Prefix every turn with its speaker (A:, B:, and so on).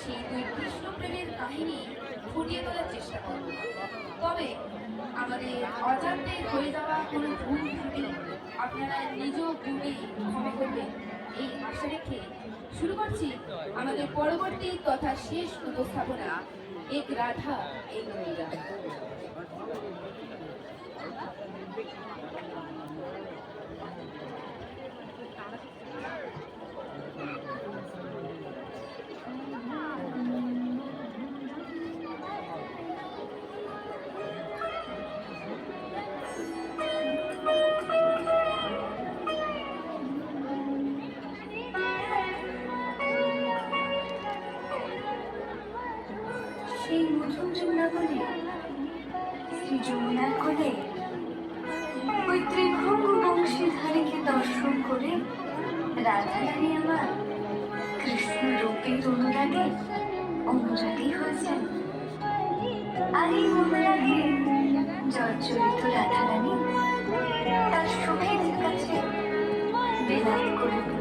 A: সেই দুই কৃষ্ণ প্রেমের কাহিনী ফুটিয়ে তোলার চেষ্টা করব। তবে আমাদের অজান্তে হয়ে যাওয়া কোনো ভুল ত্রুটি আপনারা নিজ গুণে ক্ষমা করবেন এই আশা রেখে শুরু করছি আমাদের পরবর্তী তথা শেষ উপস্থাপনা, এক রাধা এক মীরা।
B: সেই মধুর জুনাগরে শ্রী যমুনার কোলে ওই ত্রিভঙ্গ বংশীধারীকে দর্শন করে রাধারানী আমার কৃষ্ণ রূপের অনুরাগে অনুরাগী হয়েছেন। আর এই অনুরাগে জর্জরিত রাধারানী তার সখীদের কাছে বিলাপ করে